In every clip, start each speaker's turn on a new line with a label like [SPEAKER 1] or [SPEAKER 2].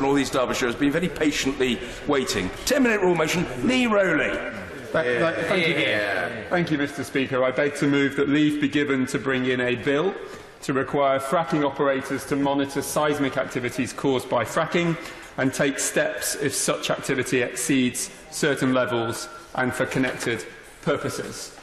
[SPEAKER 1] all these Derbyshire has been very patiently waiting. 10-minute rule motion, Lee Rowley.
[SPEAKER 2] Thank you, Mr. Speaker. I beg to move that leave be given to bring in a bill to require fracking operators to monitor seismic activities caused by fracking and take steps if such activity exceeds certain levels and for connected purposes.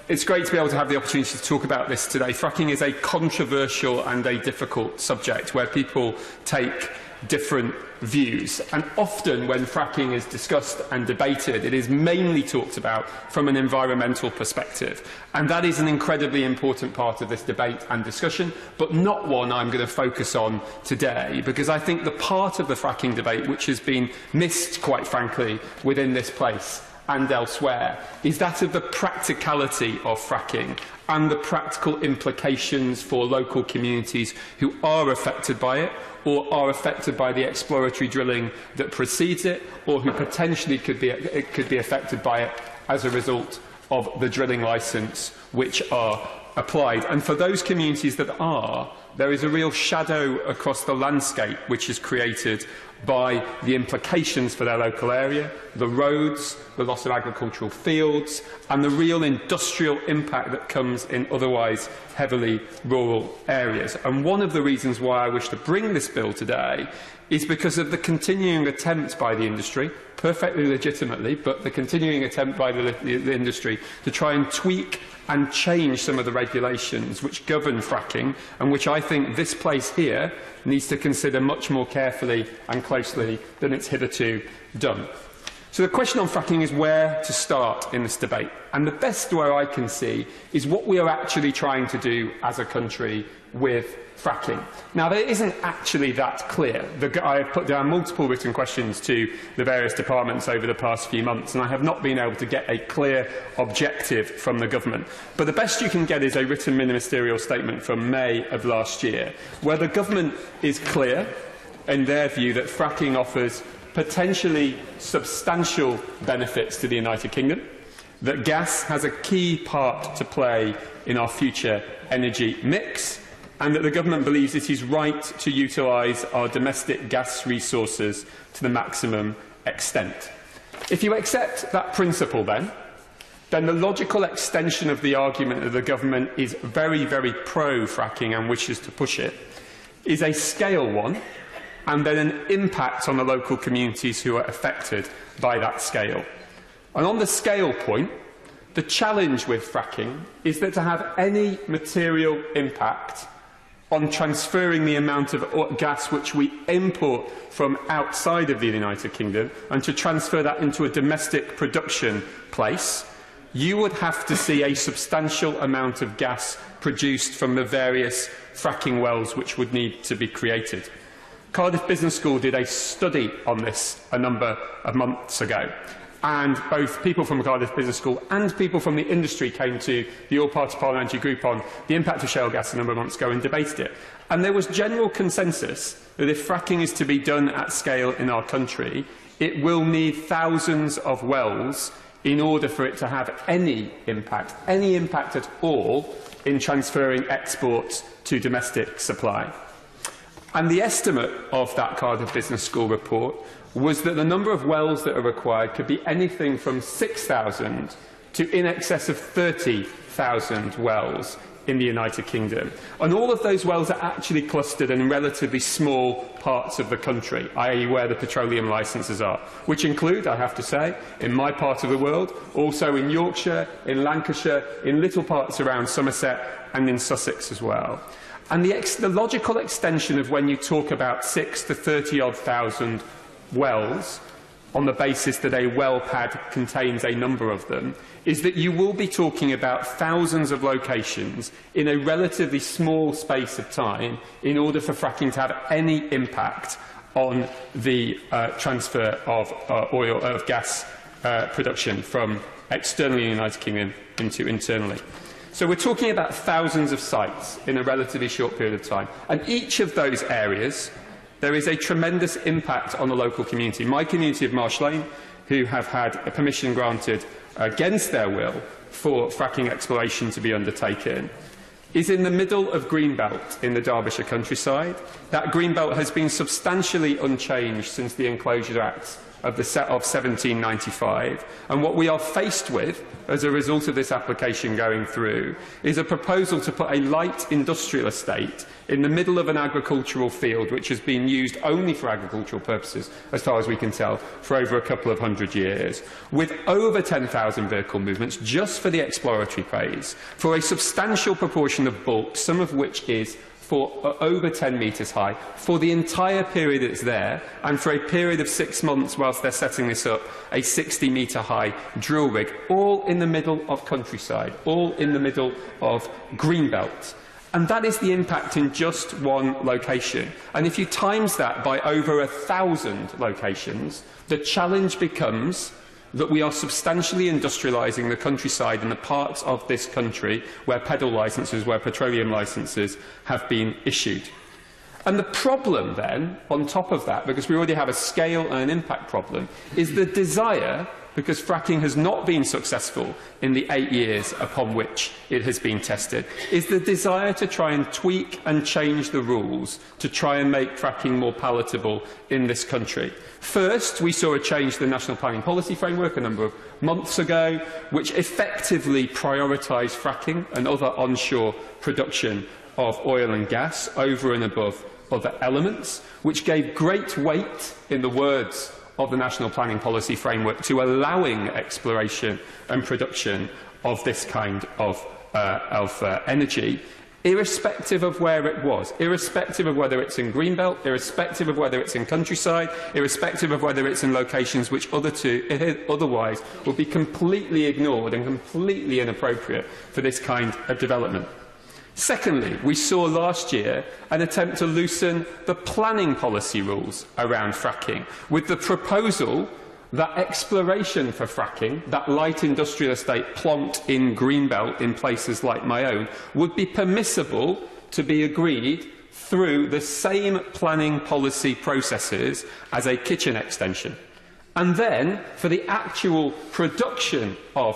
[SPEAKER 2] It's great to be able to have the opportunity to talk about this today. Fracking is a controversial and a difficult subject where people take different views. And often when fracking is discussed and debated, it is mainly talked about from an environmental perspective. And that is an incredibly important part of this debate and discussion, but not one I'm going to focus on today, because I think the part of the fracking debate which has been missed, quite frankly, within this place and elsewhere, is that of the practicality of fracking and the practical implications for local communities who are affected by it or are affected by the exploratory drilling that precedes it, or who potentially could be affected by it as a result of the drilling licence which are applied. And for those communities that are, there is a real shadow across the landscape which is created by the implications for their local area, the roads, the loss of agricultural fields, and the real industrial impact that comes in otherwise heavily rural areas. And one of the reasons why I wish to bring this bill today is because of the continuing attempt by the industry, perfectly legitimately, but the continuing attempt by the industry to try and tweak and change some of the regulations which govern fracking, and which I think this place here needs to consider much more carefully and closely than it's hitherto done. So the question on fracking is where to start in this debate. And the best way I can see is what we are actually trying to do as a country with fracking. Now, it isn't actually that clear. I have put down multiple written questions to the various departments over the past few months, and I have not been able to get a clear objective from the government. But the best you can get is a written ministerial statement from May of last year, where the government is clear in their view that fracking offers potentially substantial benefits to the United Kingdom, that gas has a key part to play in our future energy mix, and that the government believes it is right to utilise our domestic gas resources to the maximum extent. If you accept that principle, then the logical extension of the argument that the government is very, very pro-fracking and wishes to push it is a scale one, and then an impact on the local communities who are affected by that scale. And on the scale point, the challenge with fracking is that to have any material impact on transferring the amount of gas which we import from outside of the United Kingdom and to transfer that into a domestic production place, you would have to see a substantial amount of gas produced from the various fracking wells which would need to be created. Cardiff Business School did a study on this a number of months ago, and both people from Cardiff Business School and people from the industry came to the All-Party Parliamentary Group on the impact of shale gas a number of months ago and debated it. And there was general consensus that if fracking is to be done at scale in our country, it will need thousands of wells in order for it to have any impact at all, in transferring exports to domestic supply. And the estimate of that Cardiff Business School report was that the number of wells that are required could be anything from 6,000 to in excess of 30,000 wells in the United Kingdom. And all of those wells are actually clustered in relatively small parts of the country, i.e. where the petroleum licences are, which include, I have to say, in my part of the world, also in Yorkshire, in Lancashire, in little parts around Somerset and in Sussex as well. And the logical extension of when you talk about 6,000 to 30-odd thousand wells, on the basis that a well pad contains a number of them, is that you will be talking about thousands of locations in a relatively small space of time in order for fracking to have any impact on the transfer of gas production from externally in the United Kingdom into internally. So we're talking about thousands of sites in a relatively short period of time. And each of those areas, there is a tremendous impact on the local community. My community of Marsh Lane, who have had a permission granted against their will for fracking exploration to be undertaken, is in the middle of Greenbelt in the Derbyshire countryside. That Greenbelt has been substantially unchanged since the Enclosure Act of 1795, and what we are faced with as a result of this application going through is a proposal to put a light industrial estate in the middle of an agricultural field which has been used only for agricultural purposes, as far as we can tell, for over a couple of hundred years, with over 10,000 vehicle movements just for the exploratory phase, for a substantial proportion of bulk, some of which is for over 10 metres high, for the entire period it's there, and for a period of 6 months whilst they're setting this up, a 60-metre high drill rig, all in the middle of countryside, all in the middle of Greenbelt. And that is the impact in just one location. And if you times that by over 1,000 locations, the challenge becomes that we are substantially industrialising the countryside in the parts of this country where pedal licences, where petroleum licences have been issued. And the problem then, on top of that, because we already have a scale and an impact problem, is the desire, because fracking has not been successful in the 8 years upon which it has been tested, is the desire to try and tweak and change the rules to try and make fracking more palatable in this country. First, we saw a change to the National Planning Policy Framework a number of months ago, which effectively prioritised fracking and other onshore production of oil and gas over and above other elements, which gave great weight, in the words of the National Planning Policy Framework, to allowing exploration and production of this kind of energy, irrespective of where it was, irrespective of whether it's in Greenbelt, irrespective of whether it's in countryside, irrespective of whether it's in locations which otherwise would be completely ignored and completely inappropriate for this kind of development. Secondly, we saw last year an attempt to loosen the planning policy rules around fracking, with the proposal that exploration for fracking, that light industrial estate plonked in Greenbelt in places like my own, would be permissible to be agreed through the same planning policy processes as a kitchen extension. And then, for the actual production of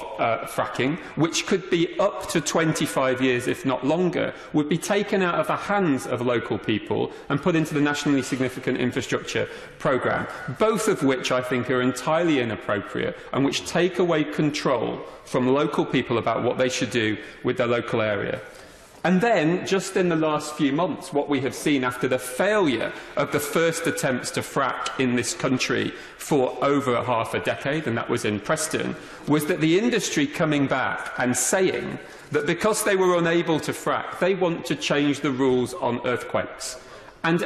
[SPEAKER 2] fracking, which could be up to 25 years, if not longer, would be taken out of the hands of local people and put into the nationally significant infrastructure programme, both of which I think are entirely inappropriate and which take away control from local people about what they should do with their local area. And then, just in the last few months, what we have seen after the failure of the first attempts to frack in this country for over half a decade, and that was in Preston, was that the industry coming back and saying that because they were unable to frack, they want to change the rules on earthquakes. And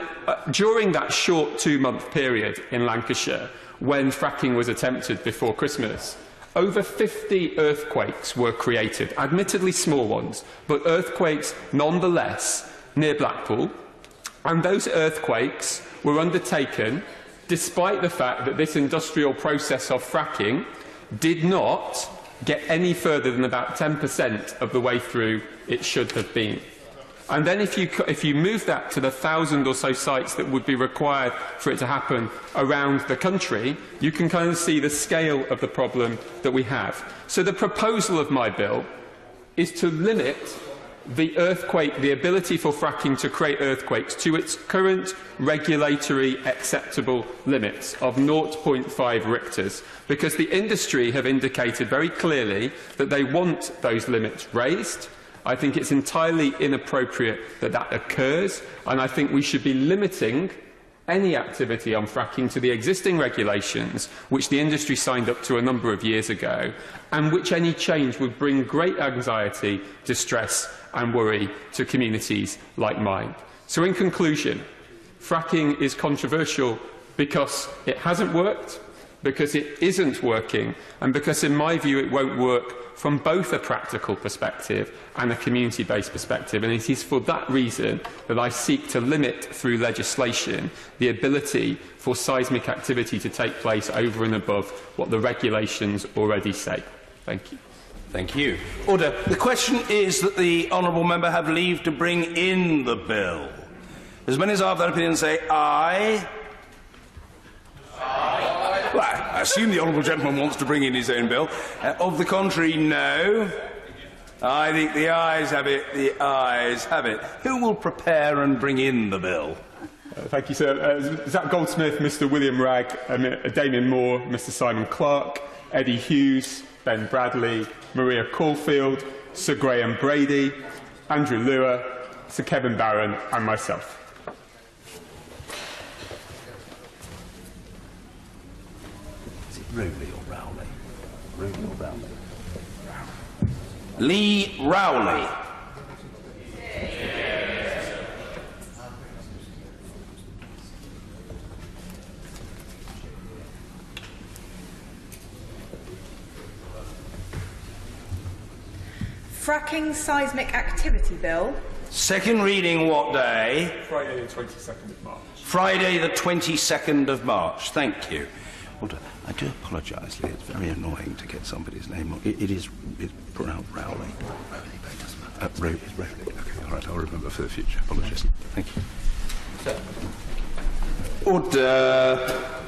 [SPEAKER 2] during that short 2-month period in Lancashire, when fracking was attempted before Christmas, over 50 earthquakes were created, admittedly small ones, but earthquakes nonetheless near Blackpool. And those earthquakes were undertaken despite the fact that this industrial process of fracking did not get any further than about 10% of the way through it should have been. And then if you move that to the 1,000 or so sites that would be required for it to happen around the country, you can kind of see the scale of the problem that we have. So the proposal of my bill is to limit the ability for fracking to create earthquakes to its current regulatory acceptable limits of 0.5 Richters, because the industry have indicated very clearly that they want those limits raised. I think it's entirely inappropriate that that occurs, and I think we should be limiting any activity on fracking to the existing regulations, which the industry signed up to a number of years ago, and which any change would bring great anxiety, distress and worry to communities like mine. So in conclusion, fracking is controversial because it hasn't worked, because it isn't working, and because, in my view, it won't work from both a practical perspective and a community-based perspective. And it is for that reason that I seek to limit, through legislation, the ability for seismic activity to take place over and above what the regulations already say. Thank you.
[SPEAKER 1] Thank you. Order. The question is that the honourable member have leave to bring in the bill. As many as are of that opinion say aye. Aye. Well, I assume the honourable gentleman wants to bring in his own bill. Of the contrary, no. I think the ayes have it. The ayes have it. Who will prepare and bring in the bill?
[SPEAKER 2] Thank you, sir. Zach Goldsmith, Mr. William Ragg, Damien Moore, Mr. Simon Clark, Eddie Hughes, Ben Bradley, Maria Caulfield, Sir Graham Brady, Andrew Lewis, Sir Kevin Barron, and myself.
[SPEAKER 1] Is it Rowley or Rowley? Rowley or Rowley? Lee Rowley.
[SPEAKER 3] Fracking seismic activity bill.
[SPEAKER 1] Second reading what day?
[SPEAKER 2] Friday the 22nd of March.
[SPEAKER 1] Friday the 22nd of March. Thank you. Well, I do apologise, Lee. It's very annoying to get somebody's name wrong. It's pronounced Rowley. Rowley. Rowley. Okay, all right, I'll remember for the future. Apologies. Thank you. Order.